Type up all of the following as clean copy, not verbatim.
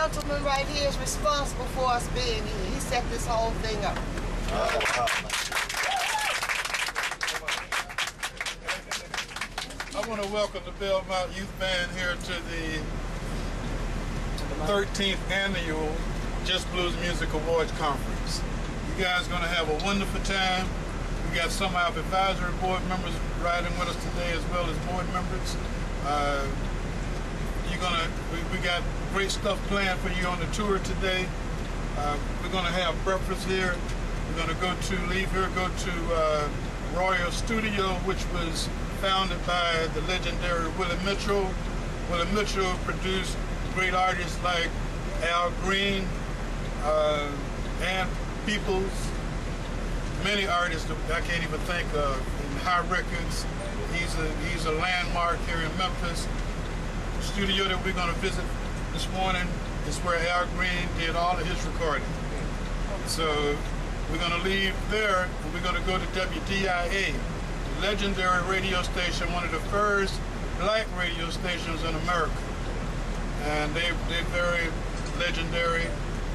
gentleman right here is responsible for us being here. He set this whole thing up. I want to welcome the Belmont Youth Band here to the 13th annual Just Blues Music Awards Conference. You guys are going to have a wonderful time. We got some of our advisory board members riding with us today as well as board members. We got great stuff planned for you on the tour today. We're going to have breakfast here. We're going to leave here, go to Royal Studio, which was founded by the legendary Willie Mitchell. Willie Mitchell produced great artists like Al Green, and Peoples, many artists that I can't even think of. In High Records, he's a landmark here in Memphis. The studio that we're going to visit this morning is where Al Green did all of his recording. So we're going to leave there and we're going to go to WDIA, the legendary radio station, one of the first black radio stations in America. And they're very legendary.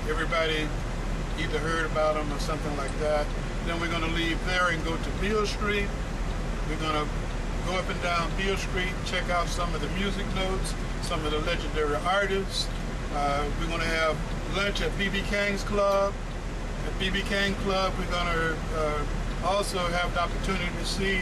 Everybody either heard about them or something like that. Then we're going to leave there and go to Beale Street. We're going to go up and down Beale Street, check out some of the music notes, some of the legendary artists. We're going to have lunch at BBKings Club. At BBKings Club, we're going to also have the opportunity to see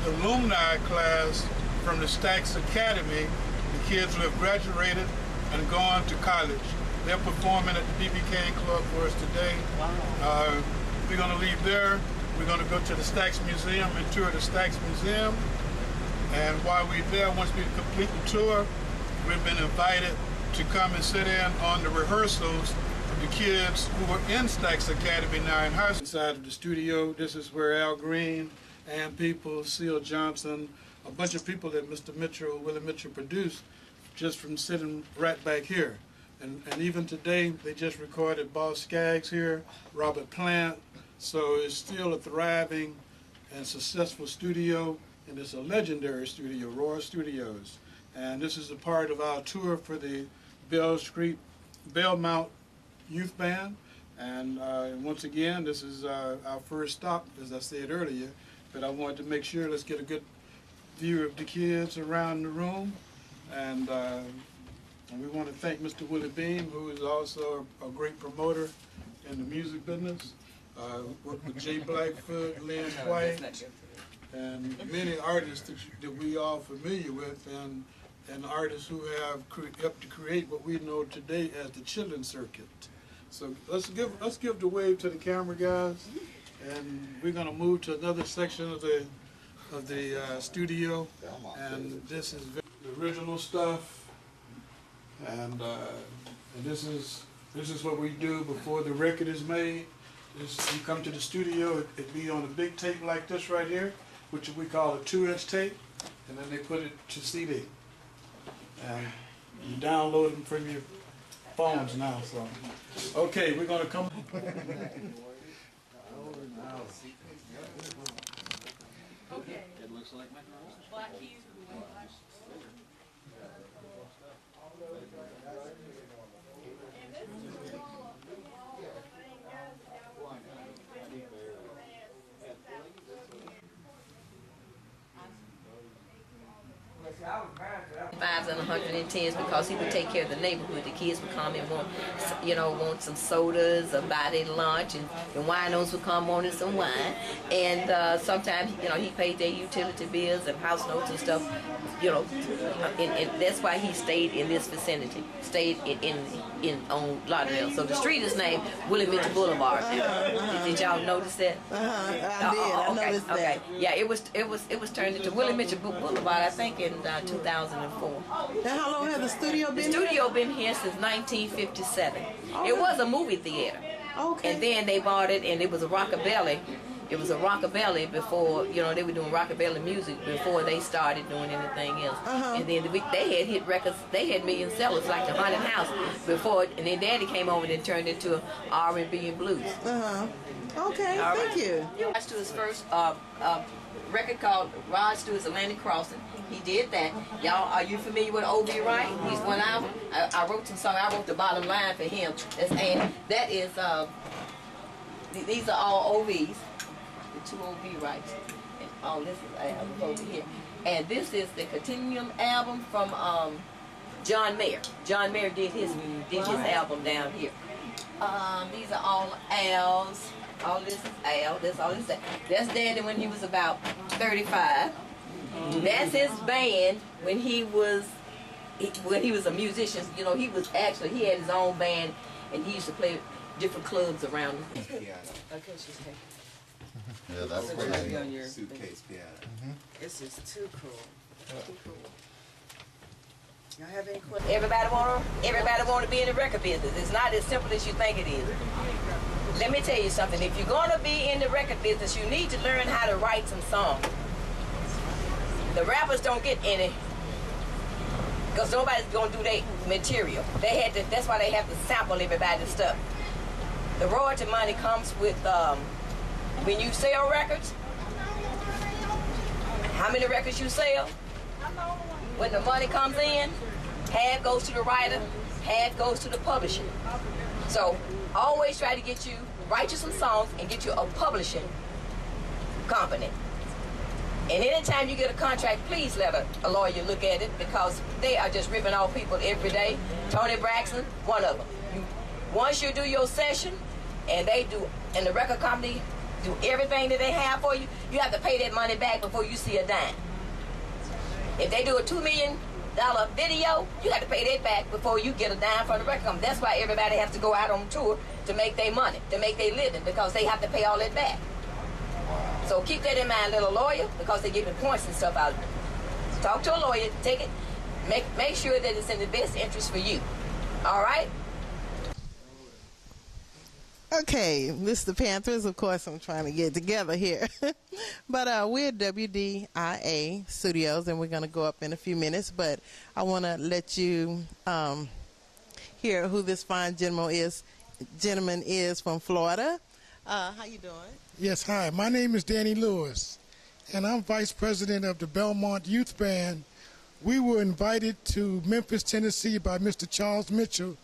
the alumni class from the Staxx Academy, the kids who have graduated and gone to college. They're performing at the BBKings Club for us today. Wow. We're going to leave there. We're going to go to the Staxx Museum and tour the Staxx Museum. And while we're there, once we complete the tour, we've been invited to come and sit in on the rehearsals of the kids who were in Staxx Academy now in high school. Inside of the studio, this is where Al Green, Ann Peoples, Seal Johnson, a bunch of people that Willie Mitchell produced just from sitting right back here. And even today, they just recorded Boss Skaggs here, Robert Plant. So it's still a thriving and successful studio, and it's a legendary studio, Royal Studios. And this is a part of our tour for the Belmont Youth Band. And once again, this is our first stop, as I said earlier. But I wanted to make sure, let's get a good view of the kids around the room. And we want to thank Mr. Willie Beam, who is also a great promoter in the music business. Worked with Jay Blackfoot, Lynn White, and many artists that we all familiar with, and artists who have helped to create what we know today as the children's circuit. So let's give the wave to the camera, guys, and we're going to move to another section of the studio, and this is the original stuff, and this is what we do before the record is made. You come to the studio, it'd be on a big tape like this right here, which we call a 2-inch tape, and then they put it to CD. And you download them from your phones now, so. Okay, we're gonna come. Okay. It looks like my black keys with the white flash. Fives and 110s because he would take care of the neighborhood. The kids would come and want some sodas, a body lunch, and the winos would come wanting some wine. And sometimes, he paid their utility bills and house notes and stuff. And that's why he stayed in this vicinity, stayed on Lauderdale. So the street is named Willie Mitchell Boulevard. Did y'all notice that? I noticed that. Okay. Yeah, it was turned into Willie Mitchell Boulevard, I think, in 2004. And how long has the studio been here? The studio been here since 1957. Okay. It was a movie theater. Okay. And then they bought it, and it was a rockabilly. it was a rockabilly before, you know, they were doing rockabilly music before they started doing anything else. And then they had hit records, they had million sellers like the Haunted House before, and then Daddy came over and turned into R&B and blues. Okay, thank you. Rod Stewart's first record called Rod Stewart's Atlantic Crossing. He did that. Y'all, are you familiar with O.B. Wright? He's one album. I wrote some songs. I wrote the bottom line for him. And that is, these are all OVs. The two O.B. Wrights. And all this is album over here. And this is the Continuum album from John Mayer. John Mayer did his album down here. These are all Al's. All this is Al. That's all this is. That's Daddy when he was about 35. That's his band when he was a musician. You know, he had his own band, and he used to play different clubs around. Okay, she's taking. Yeah, that's So pretty. just be on your Suitcase piano. This is too cool. Too cool. Y'all have any questions? Everybody want to be in the record business. It's not as simple as you think it is. Let me tell you something. If you're going to be in the record business, you need to learn how to write some songs. The rappers don't get any, because nobody's going to do their material. That's why they have to sample everybody's stuff. The royalty money comes with, when you sell records, how many records you sell. When the money comes in, half goes to the writer, half goes to the publisher. So always try to write you some songs and get you a publishing company. And anytime you get a contract, please let a lawyer look at it, because they are just ripping off people every day. Tony Braxton, one of them. Once you do your session, and the record company do everything that they have for you, you have to pay that money back before you see a dime. If they do a $2 million video, you have to pay that back before you get a dime from the record company. That's why everybody has to go out on tour to make their money, to make their living, because they have to pay all that back. So keep that in mind, little lawyer, because they give you points and stuff out. Talk to a lawyer, take it, make sure that it's in the best interest for you. All right? Okay, this is the Pantheress. Of course, I'm trying to get together here. But we're at WDIA Studios, and we're going to go up in a few minutes. But I want to let you hear who this fine gentleman is from Florida. How you doing? Yes, hi. My name is Danny Lewis, and I'm Vice President of the Belmont Youth Band. We were invited to Memphis, Tennessee by Mr. Charles Mitchell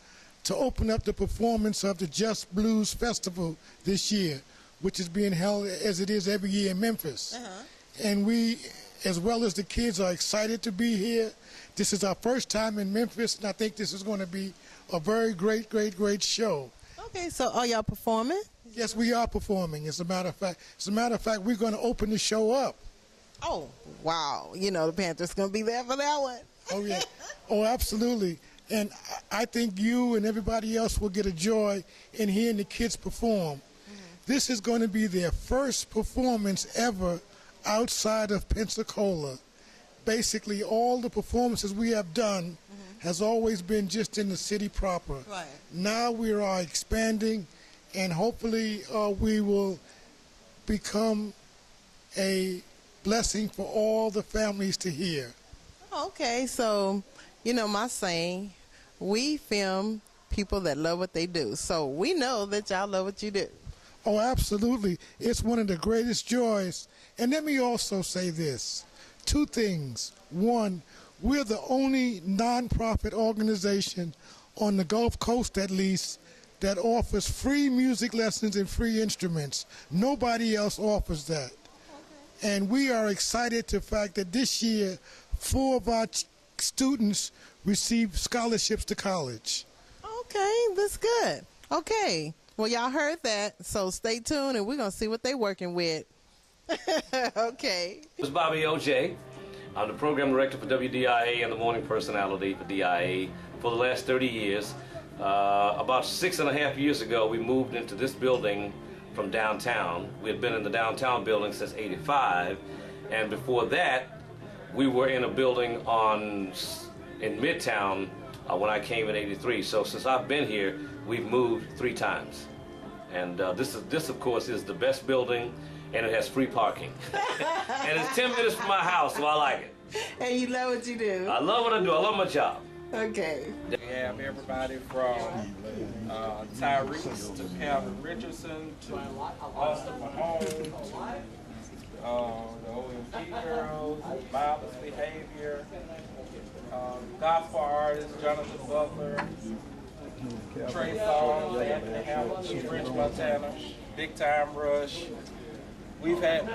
to open up the performance of the Just Blues Festival this year, which is being held as it is every year in Memphis. And we, as well as the kids, are excited to be here. This is our first time in Memphis, and I think this is going to be a very great show. Okay, so are y'all performing? Yes, we are performing. As a matter of fact, we're going to open the show up. Oh, wow. You know, the Pantheress going to be there for that one. Oh, yeah. Oh, absolutely. And I think you and everybody else will get a joy in hearing the kids perform. This is going to be their first performance ever outside of Pensacola. Basically, all the performances we have done has always been just in the city proper. Right. Now we are expanding, and hopefully we will become a blessing for all the families to hear. Okay, so, you know my saying, we film people that love what they do. So we know that y'all love what you do. Oh, absolutely. It's one of the greatest joys. And let me also say this. Two things. One, we're the only nonprofit organization on the Gulf Coast, at least, that offers free music lessons and free instruments. Nobody else offers that. Okay. And we are excited to the fact that this year, 4 of our students received scholarships to college. Okay, that's good. Okay, well, y'all heard that, so stay tuned, and we're going to see what they're working with. Okay. This is Bobby O.J. I'm the program director for WDIA and the morning personality for DIA for the last 30 years. About 6.5 years ago, we moved into this building from downtown. We had been in the downtown building since '85, and before that, we were in a building in Midtown when I came in '83. So since I've been here, we've moved 3 times. And this of course, is the best building. and it has free parking. And it's 10 minutes from my house, so I like it. And you love what you do. I love what I do. I love my job. Okay. We have everybody from Tyrese to Calvin Richardson to Austin Mahone to the OMG girls, Violence Behavior, gospel artist Jonathan Butler, Trey Songz, Anthony Hamilton, Rich Montana, Big Time Rush. We've had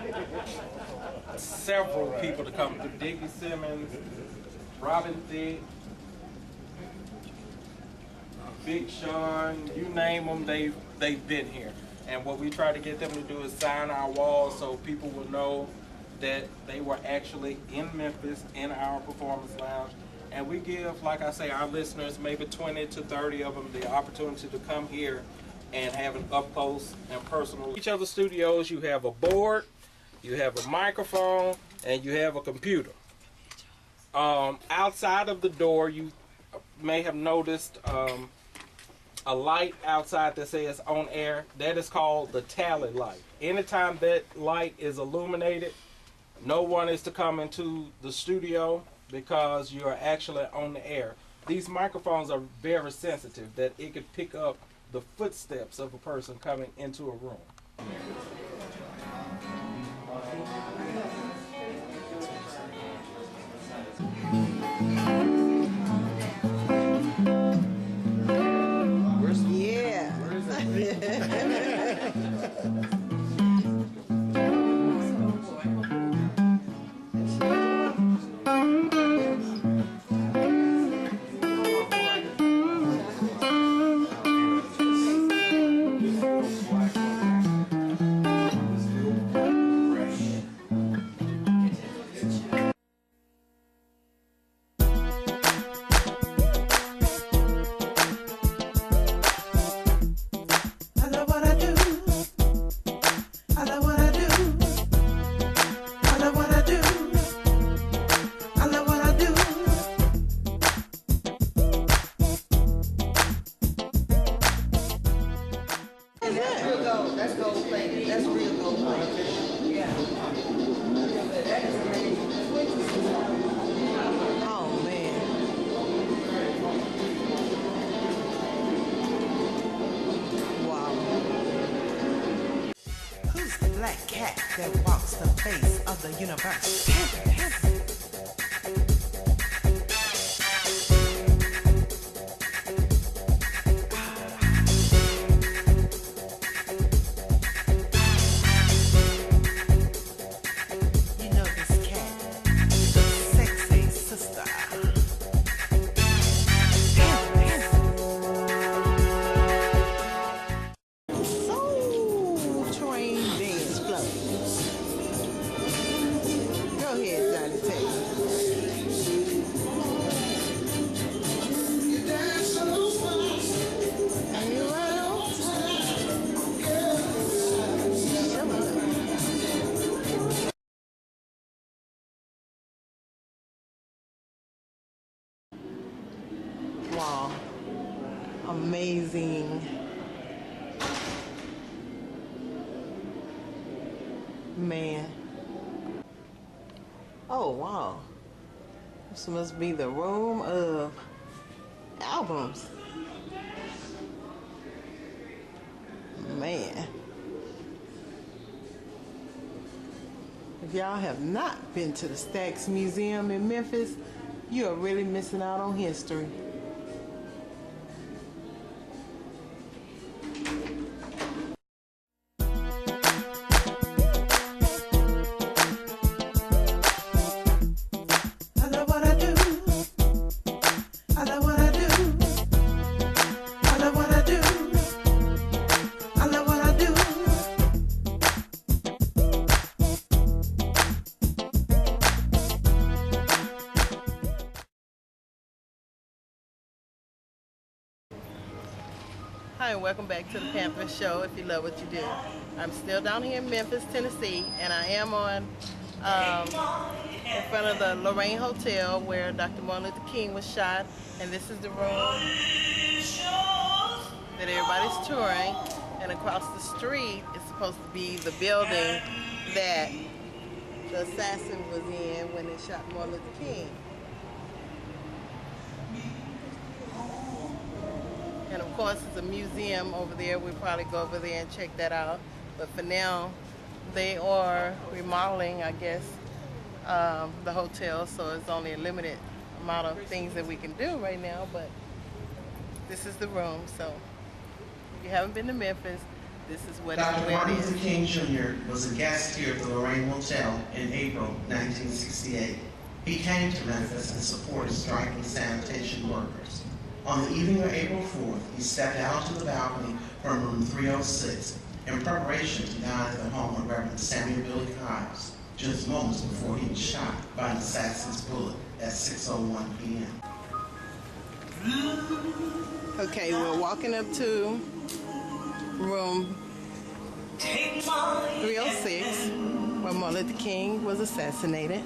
several people to come through. Diggy Simmons, Robin Thicke, Big Sean, you name them, they've been here. And what we try to get them to do is sign our walls so people will know that they were actually in Memphis in our performance lounge. And we give, like I say, our listeners, maybe 20 to 30 of them, the opportunity to come here and have an up close and personal. Each of the studios, you have a board, you have a microphone, and you have a computer. Outside of the door, you may have noticed a light outside that says on air. That is called the tally light. Anytime that light is illuminated, no one is to come into the studio because you are actually on the air. These microphones are very sensitive that it could pick up the footsteps of a person coming into a room. That's gold plated. That's real gold plated. Yeah. Oh, man. Wow. Who's the black cat that walks the face of the universe? Wow. Amazing. Man. Oh, wow. This must be the room of albums. Man. If y'all have not been to the Staxx Museum in Memphis, you are really missing out on history. Hi, and welcome back to the Pantheress Show, if you love what you do. I'm still down here in Memphis, Tennessee, and I am on in front of the Lorraine Hotel where Dr. Martin Luther King was shot, and this is the room that everybody's touring. And across the street is supposed to be the building that the assassin was in when they shot Martin Luther King. And of course, there's a museum over there. We'll probably go over there and check that out. But for now, they are remodeling, I guess, the hotel. So it's only a limited amount of things that we can do right now. But this is the room. So if you haven't been to Memphis, this is what Dr. it Martin is. Luther King Jr. was a guest here at the Lorraine Hotel in April 1968. He came to Memphis and supported striking sanitation workers. On the evening of April 4th, he stepped out to the balcony from room 306 in preparation to dine at the home of Reverend Samuel Billy Hayes, just moments before he was shot by an assassin's bullet at 6:01 p.m. Okay, we're walking up to room 306, where Martin Luther King was assassinated.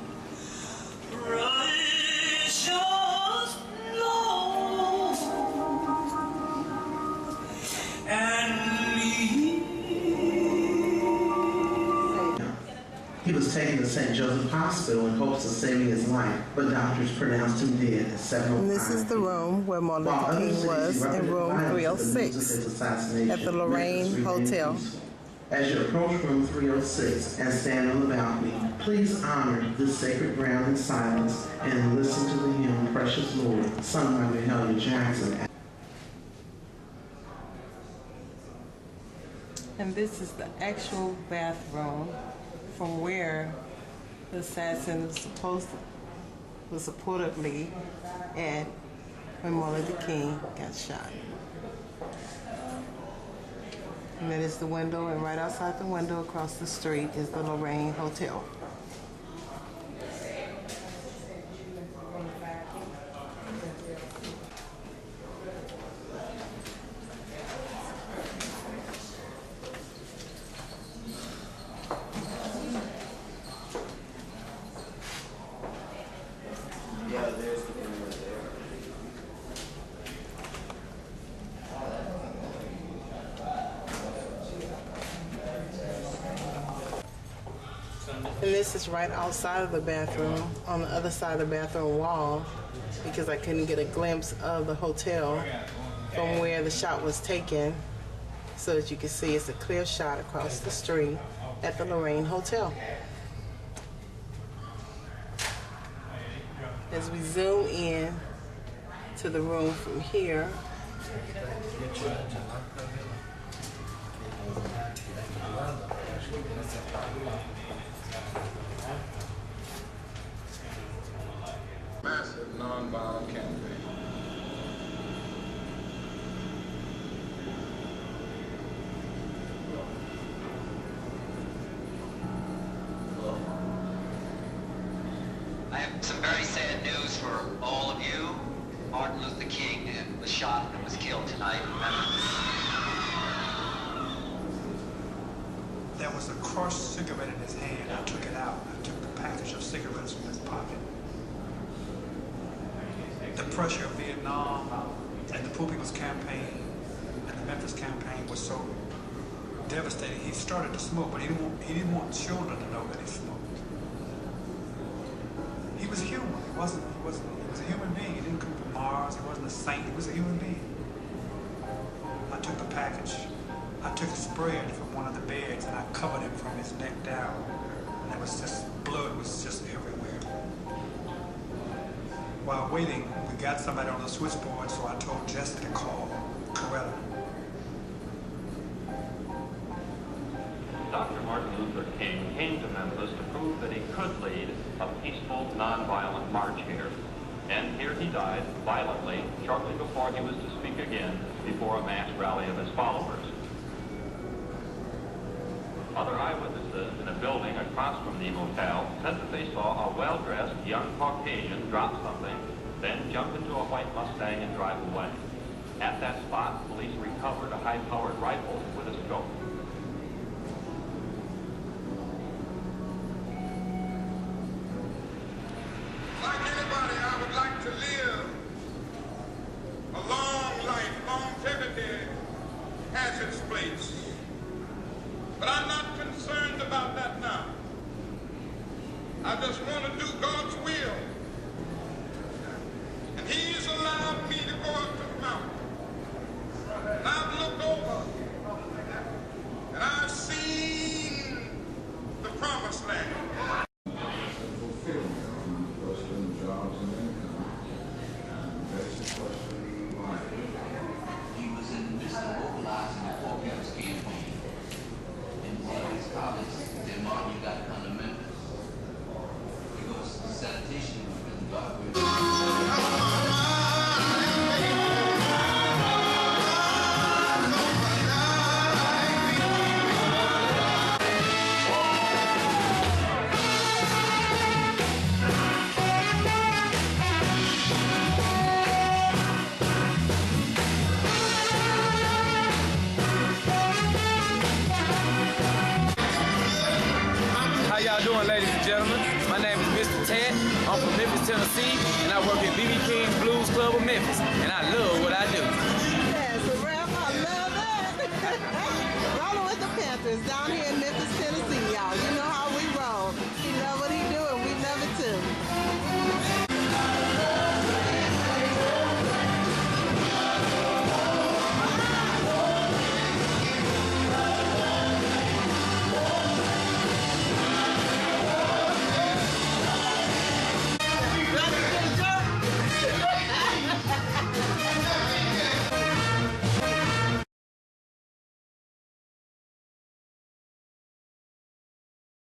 He was taken to St. Joseph's Hospital in hopes of saving his life, but doctors pronounced him dead at 7:05. And this is the room where Martin Luther King was, in room 306 at the Lorraine Hotel. As you approach room 306 and stand on the balcony, please honor this sacred ground in silence and listen to the hymn Precious Lord, sung by Mahalia Jackson. And this is the actual bathroom from where the assassin was supposedly at when Martin Luther King got shot. And that is the window, and right outside the window across the street is the Lorraine Hotel. And this is right outside of the bathroom, on the other side of the bathroom wall, because I couldn't get a glimpse of the hotel from where the shot was taken. So as you can see, it's a clear shot across the street at the Lorraine Hotel. As we zoom in to the room from here, Massive nonviolent campaign. I have some very sad news for all of you. Martin Luther King was shot and was killed tonight in Memphis. There was a crushed cigarette in his hand. I took it out. I took the package of cigarettes from his pocket. The pressure of Vietnam and the Poor People's Campaign and the Memphis campaign was so devastating. He started to smoke, but he didn't want children to know that he smoked. He was human. He was a human being. He didn't come from Mars. He wasn't a saint. He was a human being. I took the package. I took a spread from one of the beds and I covered him from his neck down. And there was just, blood was just everywhere. While waiting, we got somebody on the switchboard, so I told Jesse to call Corella. Dr. Martin Luther King came to Memphis to prove that he could lead a peaceful, nonviolent march here. And here he died violently shortly before he was to speak again before a mass rally of his followers. Other eyewitnesses in a building across from the motel said that they saw a well-dressed young Caucasian drop something, then jump into a white Mustang and drive away. At that spot, police recovered a high-powered rifle with a scope. Like anybody, I would like to live a long life. Longevity has its place. I just want to do God's will. And He's allowed me to go up to the mountain. And I've looked over, and I've seen the promised land. He was in the midst of mobilizing the Poor People's Campaign. And one of his colleagues said, Martin, you got to come to Memphis. Because the sanitation was in Dartwood. How y'all doing, ladies and gentlemen? My name is Mr. Ted. I'm from Memphis, Tennessee, and I work at BBKings Club of Memphis, and I love what I do. Yes, Ralph, I love that. Rolling with the Panthers down here in Memphis,